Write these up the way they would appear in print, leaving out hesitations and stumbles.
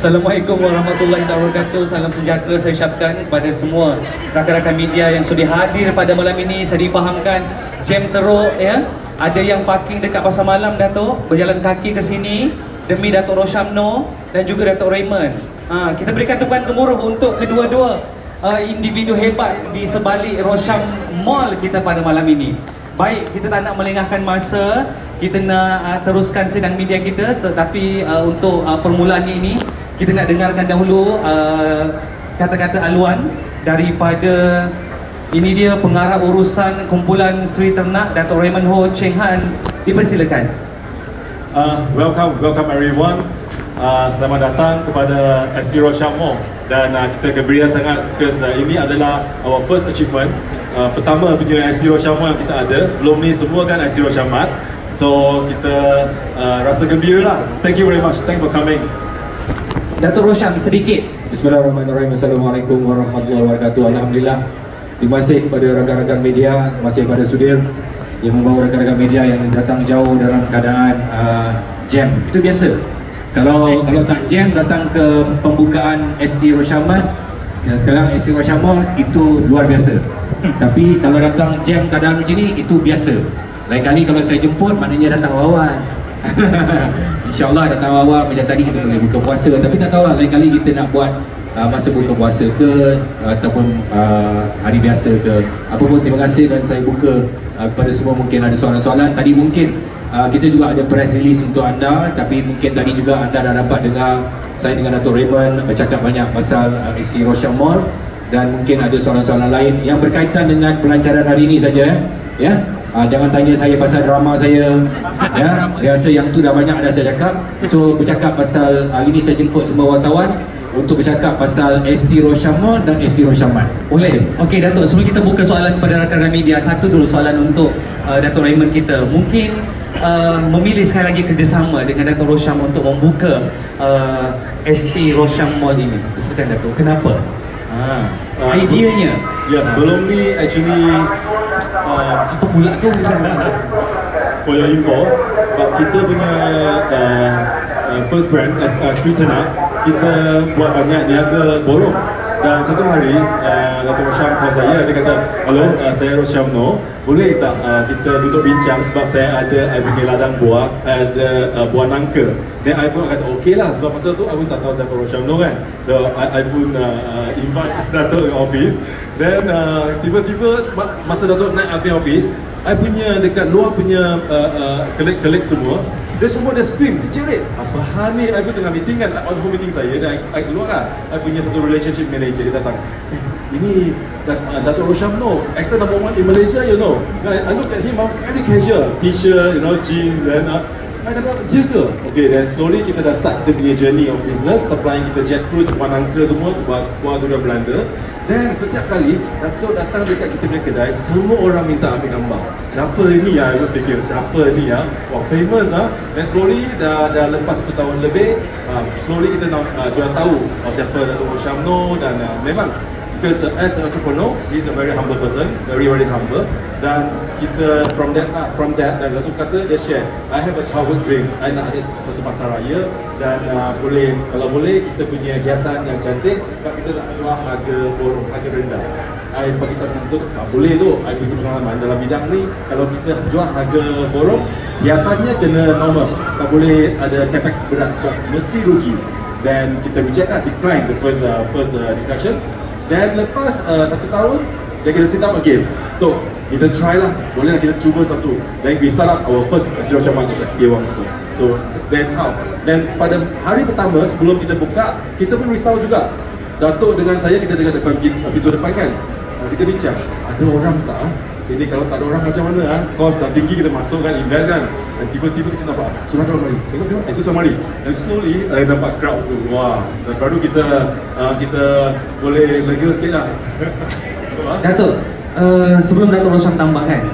Assalamualaikum warahmatullahi wabarakatuh. Salam sejahtera saya ucapkan kepada semua rakan-rakan media yang sudah hadir pada malam ini. Saya difahamkan jam teruk ya. Ada yang parking dekat Pasar Malam, Dato', berjalan kaki ke sini demi Dato' Roshamno dan juga Dato' Raymond. Kita berikan tepukan gemuruh untuk kedua-dua individu hebat di sebalik Rosham Mall kita pada malam ini. Baik, kita tak nak melengahkan masa, kita nak teruskan sidang media kita, tetapi untuk permulaannya ini kita nak dengarkan dahulu kata-kata aluan daripada ini dia pengarah urusan kumpulan Seri Ternak, Dato' Raymond Ho Cheng Han. Dipersilakan. Welcome everyone. Selamat datang kepada SC Rosham Mall dan kita gembira sangat because ini adalah our first achievement. Pertama punya SC Rosham Mall yang kita ada. Sebelum ni semua kan SC Rosham Mart. So kita rasa gembira lah. Thank you very much. Thanks for coming. Dato' Rosham sedikit. Bismillahirrahmanirrahim. Assalamualaikum warahmatullahi wabarakatuh. Alhamdulillah. Terima kasih kepada rakan-rakan media, terima kasih kepada Sudir yang membawa rakan-rakan media yang datang jauh dalam keadaan jam. Itu biasa. Kalau tak jam datang ke pembukaan ST Rosham Mart dan sekarang ST Rosham Mall itu luar biasa. Tapi kalau datang jam keadaan macam ni itu biasa. Lain kali kalau saya jemput maknanya datang awal. InsyaAllah datang awal macam tadi kita boleh buka puasa. Tapi tak tahulah lain kali kita nak buat masa buka puasa ke ataupun hari biasa ke apa pun. Terima kasih dan saya buka kepada semua. Mungkin ada soalan-soalan. Tadi mungkin kita juga ada press release untuk anda, tapi mungkin tadi juga anda dah dapat dengar saya dengan Dato' Raymond bercakap banyak pasal SC Rosham Mall dan mungkin ada soalan-soalan lain yang berkaitan dengan pelancaran hari ini saja ya. Jangan tanya saya pasal drama saya ya. Rasa yang tu dah banyak dah saya cakap. So bercakap pasal hari ini saya jemput semua wartawan untuk bercakap pasal ST Rosham Mall dan ST Rosham Mart. Boleh? Okey Dato', sebelum kita buka soalan kepada rakan-rakan media, satu dulu soalan untuk Dato' Raymond kita. Mungkin memilih sekali lagi kerjasama dengan Dato' Rosham untuk membuka ST Rosham Mall ini. Silakan Dato', kenapa? Ideanya? Ya, sebelum ni actually apa pula tu? For your info, sebab kita punya first brand Seri Ternak, kita buat banyak niaga borong. Dan satu hari Dato' Rosham call saya, dia kata, "Hello, saya Roshamno, boleh tak kita duduk bincang sebab saya ada punya ladang buah, ada buah nangka." Dan I pun kata okey lah, sebab masa tu I pun tak tahu siapa Roshamno kan. So I pun invite Dato' ke office. Dan tiba-tiba masa Dato' naik ke office, I punya dekat luar punya colleague semua, dia semua dah scream, dia cerit. Apa hal ni? I pun tengah meeting kan, on home meeting saya, dan I keluar lah. I punya satu relationship manager, dia datang, ini Dato' Roshamno, actor number 1 in Malaysia, you know. I look at him, very casual, t-shirt, you know, jeans, and I kata, ya ke? Okay, then slowly kita dah start kita punya journey of business, supplying kita jackfruit, buah nangka semua, buah durian Belanda. Dan setiap kali Dato' datang dekat kita punya kedai, semua orang minta ambil gambar. Siapa ni ya? Aku fikir, siapa ni ya? Wah, famous ah. Dan slowly dah lepas 1 tahun lebih, slowly kita sudah tahu siapa Dato' Roshamno. Dan memang because as an entrepreneur, he's a very humble person, very humble. Dan kita from that dan Dato' kata dia share, I have a childhood dream, I nak ada satu pasar raya dan kalau boleh kita punya hiasan yang cantik, kita nak jual harga borong, harga rendah. I bagi tahu tu tak boleh tu, I punya pengalaman dalam bidang ni, kalau kita jual harga borong, hiasannya kena normal, tak boleh ada capex berat sebab mesti rugi. Dan kita reject lah, decline the first discussion. Dan lepas 1 tahun, dan kita sit down again. So, kita try lah, boleh lah kita cuba satu. Dan we start up our first ST Rosham Mart at SPA Wangsa. So, that's how. Dan pada hari pertama sebelum kita buka, kita pun risau juga. Dato' dengan saya, kita dekat depan pintu depan kan, kita bincang, ada orang tak? Ini kalau tak ada orang macam mana? Cost dah tinggi, kita masuk kan, invest kan. Dan tiba-tiba kita nampak, sudah ada orang mari. Tengok, itu sama mari. Dan slowly, nampak crowd tu. Wah, dan baru kita boleh lega sikit lah. Dato', sebelum Dato' Rosham tambah kan,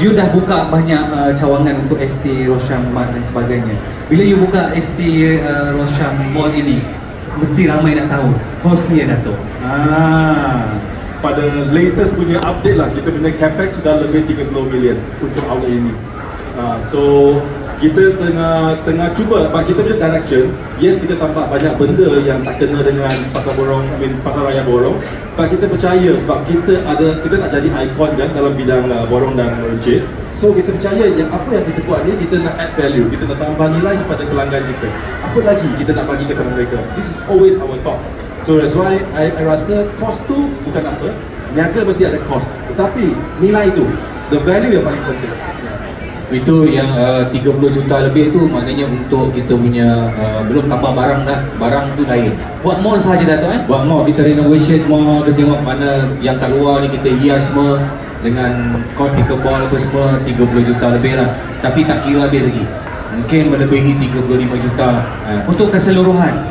you dah buka banyak cawangan untuk ST Rosham Mart dan sebagainya. Bila you buka ST Rosham Mall ini, mesti ramai nak tahu costnya Dato'. Pada latest punya update lah, kita punya capex sudah lebih 30 million untuk outlet ini. So kita tengah cuba, kita punya direction. Yes, kita tampak banyak benda yang tak kena dengan pasar borong, pasar raya borong. But kita percaya sebab kita nak jadi ikon kan dalam bidang borong dan runcit. So kita percaya yang apa yang kita buat ni, kita nak add value, kita nak tambah nilai kepada pelanggan kita. Apa lagi kita nak bagi kepada mereka? This is always our thought. So that's why I rasa cost tu bukan apa. Niaga mesti ada cost, tetapi nilai tu, the value yang paling penting. Itu yang 30 juta lebih tu maknanya untuk kita punya belum tambah barang dah. Barang tu lain. Buat mall sahaja Dato' Buat mall, kita renovation mall, kita tengok mana yang kat luar ni kita hias semua dengan court pickleball apa semua 30 juta lebih lah. Tapi tak kira habis lagi. Mungkin melebihi 35 juta untuk keseluruhan.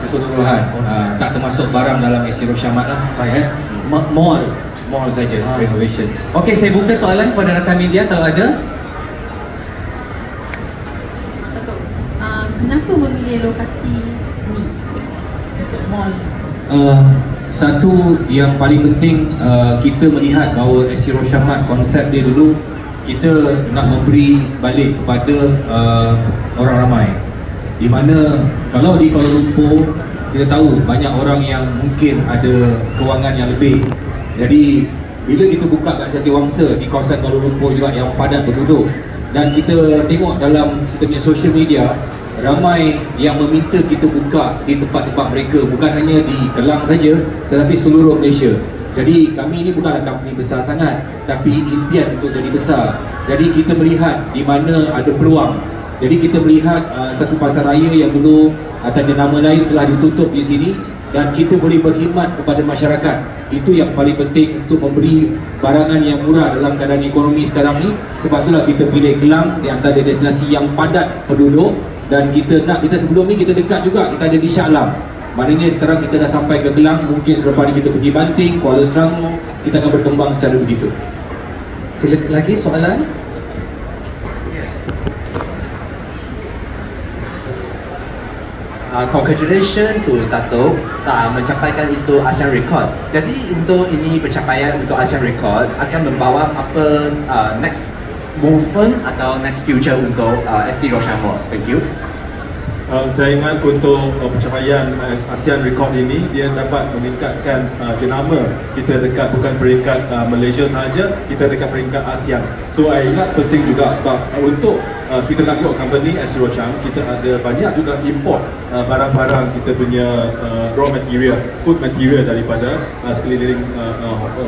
Tak termasuk barang dalam SC Rosyamat lah. Baik Mall saja renovation. Okey, saya buka soalan kepada rakan media kalau ada. Kenapa memilih lokasi ni untuk mall? Satu yang paling penting, kita melihat bahawa SC Rosyamat konsep dia dulu kita nak memberi balik kepada orang ramai. Di mana kalau di Kuala Lumpur kita tahu banyak orang yang mungkin ada kewangan yang lebih. Jadi bila kita buka kat Setiawangsa di kawasan Kuala Lumpur juga yang padat penduduk, dan kita tengok dalam kita punya social media, ramai yang meminta kita buka di tempat-tempat mereka, bukan hanya di Kelang saja tetapi seluruh Malaysia. Jadi kami ini bukanlah company besar sangat, tapi impian untuk jadi besar. Jadi kita melihat di mana ada peluang. Jadi kita melihat satu pasar raya yang dulu atas nama lain telah ditutup di sini, dan kita boleh berkhidmat kepada masyarakat. Itu yang paling penting, untuk memberi barangan yang murah dalam keadaan ekonomi sekarang ni. Sebab itulah kita pilih Kelang di antara destinasi yang padat penduduk. Dan kita sebelum ni kita dekat juga, kita ada di Shah Alam. Maknanya sekarang kita dah sampai ke Kelang, mungkin selepas ni kita pergi Banting, Kuala Selangor, kita akan berkembang secara begitu. Silakan lagi soalan. Congratulations to Dato' mencapaikan itu Asian Record. Jadi untuk ini pencapaian untuk Asian Record akan membawa apa next movement atau next future untuk ST Rosyamat? Thank you. Saya ingat untuk pencapaian ASEAN Record ini, dia dapat meningkatkan jenama kita dekat bukan peringkat Malaysia sahaja, kita dekat peringkat ASEAN. So saya ingat penting juga sebab untuk Sri Tenaga Company SC Rosyamat, kita ada banyak juga import barang-barang kita punya raw material, food material daripada sekeliling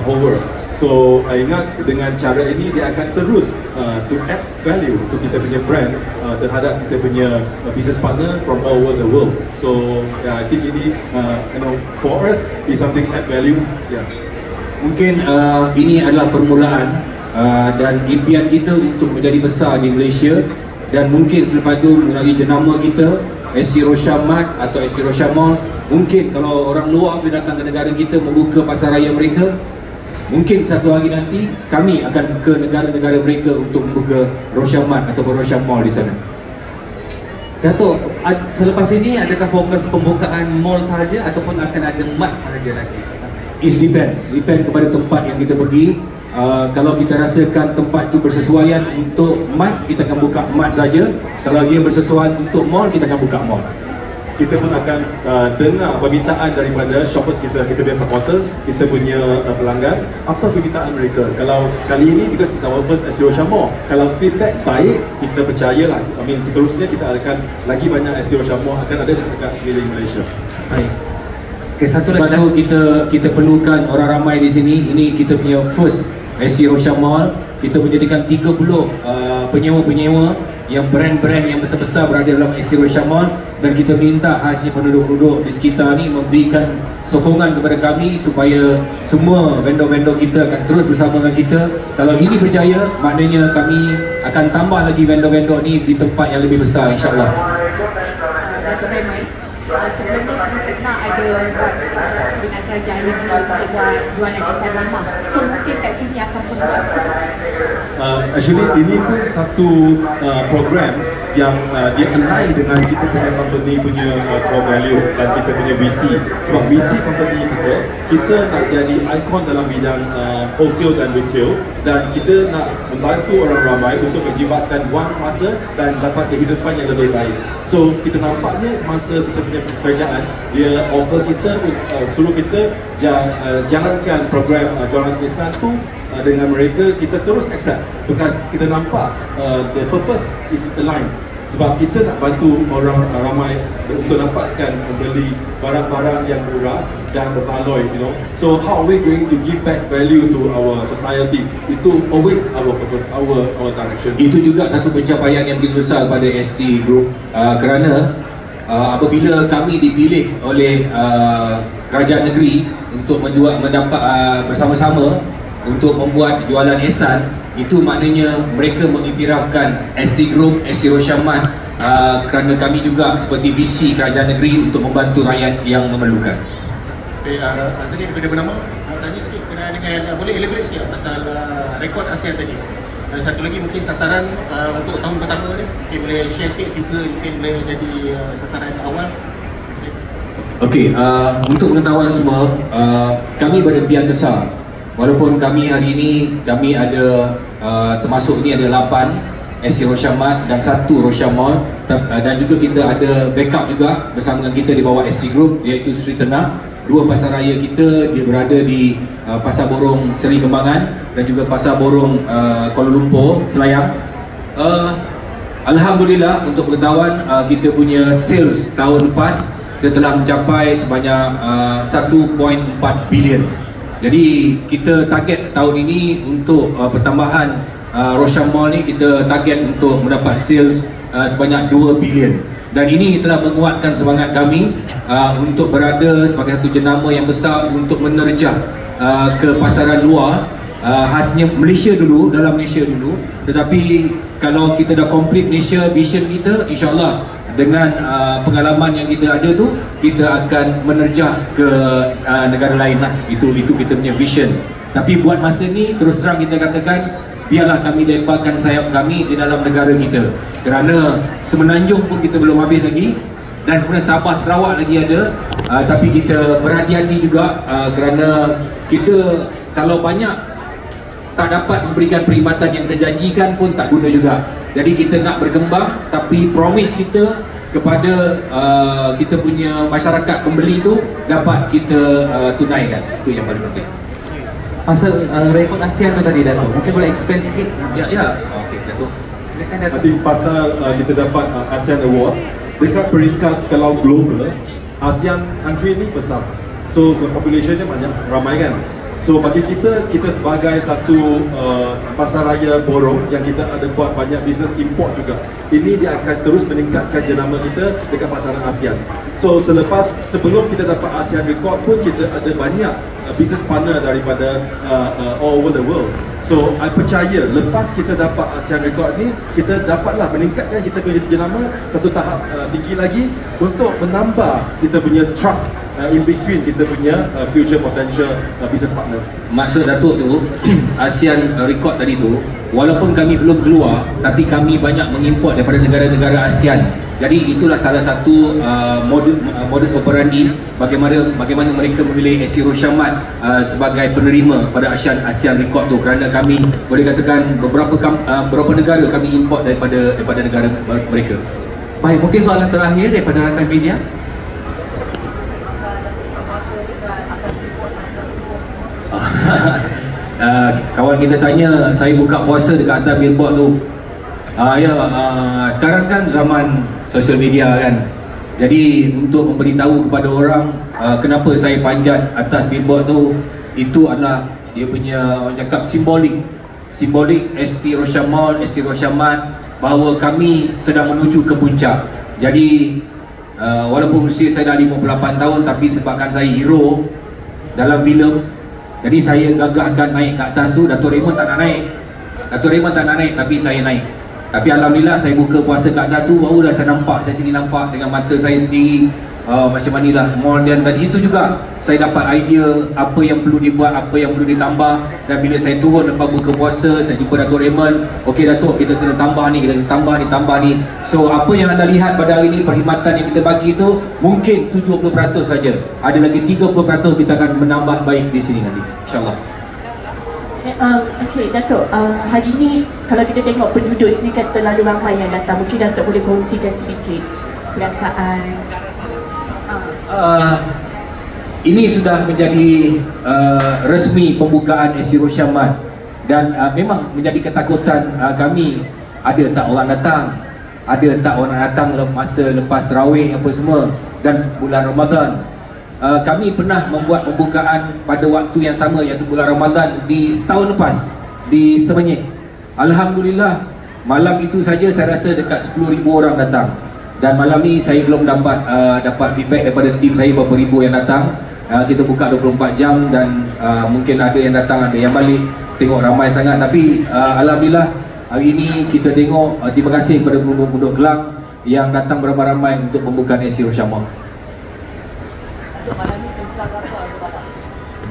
whole world. So saya ingat dengan cara ini dia akan terus to add value untuk kita punya brand terhadap kita punya business partner from all over the world. So I think ini for us is something add value. Mungkin ini adalah permulaan dan impian kita untuk menjadi besar di Malaysia, dan mungkin selepas itu melalui jenama kita SC Rosyamat atau SC Rosyamat. Mungkin kalau orang luar boleh datang ke negara kita membuka pasar raya mereka, mungkin satu hari nanti kami akan ke negara-negara mereka untuk membuka Rosyamat ataupun Rosyamal di sana. Dato', selepas ini adakah fokus pembukaan mall sahaja ataupun akan ada mat sahaja lagi? It depends kepada tempat yang kita pergi. Kalau kita rasakan tempat itu bersesuaian untuk mat, kita akan buka mat saja. Kalau dia bersesuaian untuk mall, kita akan buka mall. Kita pun akan dengar permintaan daripada shoppers kita punya supporters, kita punya pelanggan, apa permintaan mereka. Kalau kali ini because it's our first ST Rosyamat, kalau feedback baik, kita percayalah. Seterusnya kita akan lagi banyak ST Rosyamat akan ada dekat sekeliling Malaysia. Baik. Okay, satu Sebab lagi. tu kita perlukan orang ramai di sini. Ini kita punya first SC Rosyamat. Kita menjadikan 30 penyewa-penyewa yang brand-brand yang besar-besar berada dalam SC Rosyamat, dan kita minta khasnya penduduk-penduduk di sekitar ni memberikan sokongan kepada kami supaya semua vendor-vendor kita akan terus bersama dengan kita. Kalau ini berjaya, maknanya kami akan tambah lagi vendor-vendor ni di tempat yang lebih besar, insya-Allah. Dato' Raymond, sebelum ni Sri Tenaga ada buat dengan kerajaan negeri untuk buat jualan Ehsan Ramah. So mungkin kat sini akan meluaskan. Actually ini pun satu program yang dia align dengan kita punya company punya core value dan kita punya visi. Sebab visi company kita nak jadi ikon dalam bidang wholesale dan retail, dan kita nak membantu orang ramai untuk menjimatkan wang, masa dan dapat kehidupan yang lebih baik. So kita nampaknya semasa kita punya kerajaan, dia offer kita, suruh kita jalankan program jualan Ehsan tu dengan mereka, kita terus accept because kita nampak the purpose is aligned. Sebab kita nak bantu orang ramai untuk dapatkan membeli barang-barang yang murah dan berbaloi, you know. So how are we going to give back value to our society? Itu always our purpose, our direction. Itu juga satu pencapaian yang begitu besar pada ST Group, kerana apabila kami dipilih oleh kerajaan negeri untuk mendapat bersama-sama untuk membuat jualan Ehsan, itu maknanya mereka mengiktirafkan ST Group, ST Rosyamat, kerana kami juga seperti visi kerajaan negeri untuk membantu rakyat yang memerlukan. Azrin daripada bernama, nak tanya sikit kena dengan, boleh elaborate sikit pasal rekod ASEAN tadi. Dan satu lagi mungkin sasaran untuk tahun pertama ni, okay, boleh share sikit juga mungkin boleh jadi sasaran awal. Okey, untuk pengetahuan semua, kami berimpian besar. Walaupun kami hari ini kami ada termasuk ni ada 8 ST Rosyamat dan 1 Rosyamall, dan juga kita ada backup juga bersama dengan kita di bawah ST Group, iaitu Sri Tenah. 2 pasar raya kita dia berada di Pasar Borong Seri Kembangan dan juga Pasar Borong Kuala Lumpur Selayang. Alhamdulillah, untuk pengetahuan, kita punya sales tahun lepas kita telah mencapai sebanyak 1.4 bilion. Jadi kita target tahun ini untuk pertambahan Rosyamall ni, kita target untuk mendapat sales sebanyak 2 bilion. Dan ini telah menguatkan semangat kami untuk berada sebagai satu jenama yang besar untuk menerjah ke pasaran luar, khasnya Malaysia dulu, dalam Malaysia dulu. Tetapi kalau kita dah complete Malaysia, vision kita, insyaAllah dengan pengalaman yang kita ada tu, kita akan menerjah ke negara lain lah. Itu kita punya vision. Tapi buat masa ni, terus terang kita katakan, biarlah kami lemparkan sayap kami di dalam negara kita, kerana Semenanjung pun kita belum habis lagi, dan kemudian Sabah Sarawak lagi ada. Tapi kita berhati-hati juga, kerana kita kalau banyak tak dapat memberikan perkhidmatan yang kita janjikan pun tak guna juga. Jadi kita nak berkembang, tapi promise kita kepada kita punya masyarakat pembeli tu dapat kita tunaikan. Itu yang paling penting. Pasal rekod ASEAN tu tadi, Dato', mungkin boleh expand sikit? Ya. Okey, Dato'. Silakan, Dato'. Nanti pasal kita dapat ASEAN Award, dekat peringkat kalau global, ASEAN country ni besar. So populationnya banyak, ramai kan. So bagi kita sebagai satu pasar raya borong yang kita ada buat banyak bisnes import juga, ini dia akan terus meningkatkan jenama kita dekat pasaran ASEAN. So sebelum kita dapat ASEAN Record pun, kita ada banyak business partner daripada all over the world. So I percaya lepas kita dapat ASEAN Record ni, kita dapatlah meningkatkan kita punya jenama satu tahap tinggi lagi untuk menambah kita punya trust in between kita punya future potential business partners. Maksud Datuk tu, ASEAN Record tadi tu, walaupun kami belum keluar, tapi kami banyak mengimport daripada negara-negara ASEAN. Jadi itulah salah satu modus operandi bagaimana mereka memilih ST Rosyamat sebagai penerima pada ASEAN Record tu, kerana kami boleh katakan beberapa negara kami import daripada negara mereka. Baik, mungkin soalan terakhir daripada rakan media. Kawan kita tanya saya buka puasa dekat atas billboard tu. Sekarang kan zaman social media kan. Jadi untuk memberitahu kepada orang kenapa saya panjat atas billboard tu, itu adalah dia punya, orang cakap, simbolik ST Rosyamall, ST Rosyamat, bahawa kami sedang menuju ke puncak. Jadi walaupun usia saya dah 58 tahun, tapi sebabkan saya hero dalam filem, jadi saya gagahkan naik ke atas tu. Dato' Raymond tak nak naik, tapi saya naik. Tapi Alhamdulillah, saya buka puasa kat atas tu, barulah saya nampak, saya sini nampak dengan mata saya sendiri macam manilah mall, dan dari situ juga saya dapat idea apa yang perlu dibuat, apa yang perlu ditambah. Dan bila saya turun lepas buka puasa, saya jumpa Datuk Raymond, okey Datuk, kita kena tambah ni, kita kena tambah ni. So apa yang anda lihat pada hari ini, perkhidmatan yang kita bagi itu mungkin 70% saja. Ada lagi 30% kita akan menambah baik di sini nanti, insyaAllah. Okey Datuk, hari ini kalau kita tengok penduduk sini kan terlalu ramai yang datang, mungkin Datuk boleh kongsikan sedikit perasaan. Ini sudah menjadi resmi pembukaan SC Rosyam Mat, dan memang menjadi ketakutan kami, ada tak orang datang masa lepas tarawih apa semua dan bulan Ramadan. Kami pernah membuat pembukaan pada waktu yang sama, iaitu bulan Ramadan di setahun lepas di Semenyih. Alhamdulillah, malam itu saja saya rasa dekat 10,000 orang datang. Dan malam ni saya belum dapat feedback daripada tim saya berapa ribu yang datang. Kita buka 24 jam dan mungkin ada yang datang, ada yang balik. Tengok ramai sangat, tapi alhamdulillah hari ini kita tengok, terima kasih kepada penduduk Kelang yang datang beramai-ramai untuk pembukaan SC Rosyam Mat.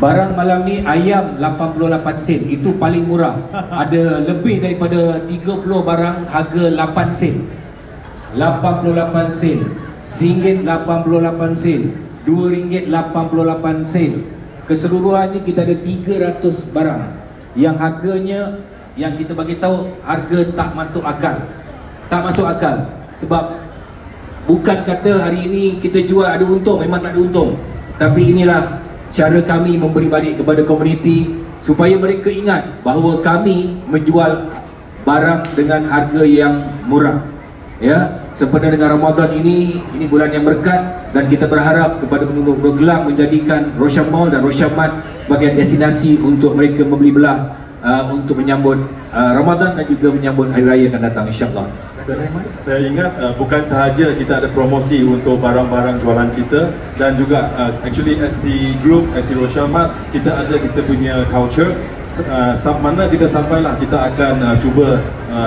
Barang malam ni ayam 88 sen, itu paling murah. Ada lebih daripada 30 barang harga 8 sen. 88 sen, RM1.88 sen, RM2.88 sen. Keseluruhannya kita ada 300 barang yang harganya, yang kita bagi tahu harga tak masuk akal. Tak masuk akal sebab bukan kata hari ini kita jual ada untung, memang tak ada untung. Tapi inilah cara kami memberi balik kepada komuniti supaya mereka ingat bahawa kami menjual barang dengan harga yang murah. Ya, sempena dengan Ramadan ini bulan yang berkat, dan kita berharap kepada penduduk Kelang menjadikan Rosyam Mall dan Rosyam Mat sebagai destinasi untuk mereka membeli belah untuk menyambut Ramadan dan juga menyambut Hari Raya akan datang, insyaAllah. Saya ingat bukan sahaja kita ada promosi untuk barang-barang jualan kita, dan juga actually ST Group, SC Rosyam Mat, kita punya culture. Mana kita sampailah, kita akan cuba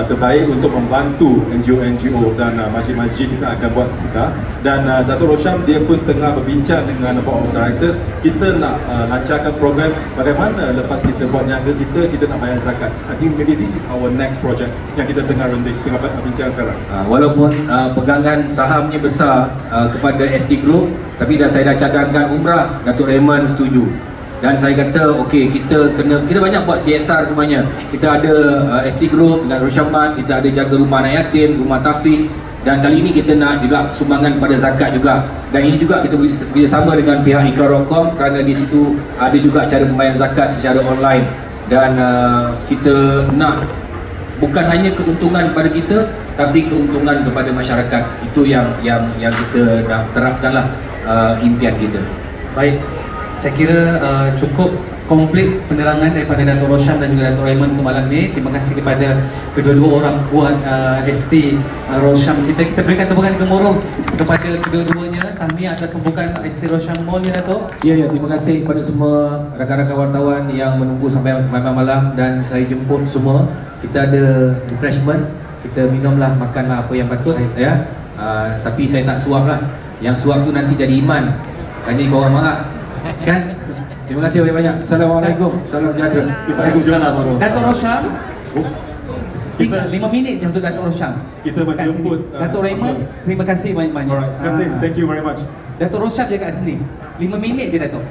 terbaik untuk membantu NGO dan masjid-masjid. Kita akan buat sekitar, dan Datuk Rosyam dia pun tengah berbincang dengan Board of Directors. Kita nak lancarkan program bagaimana lepas kita buat niaga kita nak bayar zakat. I think maybe this is our next project yang kita tengah bincang sekarang. Walaupun pegangan sahamnya besar kepada ST Group, tapi saya dah cadangkan umrah, Datuk Raymond setuju. Dan saya kata okey, kita banyak buat CSR semuanya. Kita ada ST Group dengan Rosyam Mat, kita ada jaga rumah anak yatim, rumah tafiz, dan kali ini kita nak juga sumbangan kepada zakat juga. Dan ini juga kita bersama dengan pihak Iqrar.com, kerana di situ ada juga cara pembayaran zakat secara online. Dan kita nak bukan hanya keuntungan kepada kita, tapi keuntungan kepada masyarakat. Itu yang kita nak terapkanlah impian kita. Baik, saya kira cukup komplit penerangan daripada Datuk Rosyam dan juga Datuk Raymond untuk malam ni. Terima kasih kepada kedua-dua orang kuat ST Rosyam kita. Kita berikan tepukan gemuruh kepada kedua-duanya. Tahniah atas pembukaan ST Rosyam Mall ya Datuk. Ya, terima kasih kepada semua rakan-rakan wartawan yang menunggu sampai malam-malam, dan saya jemput semua. Kita ada refreshment, kita minumlah, makanlah apa yang patut ya. Tapi saya tak suap lah. Yang suap tu nanti jadi iman. Nanti korang marah. Kan? Terima kasih banyak-banyak. Assalamualaikum. Salam sejahtera. Waalaikumsalam. Datuk Rosyam, 5 minit je untuk Datuk Rosyam. Kita menjemput Datuk Raymond, terima kasih banyak-banyak. Alright, terima kasih. Thank you very much. Datuk Rosyam je kat sini. 5 minit je Datuk.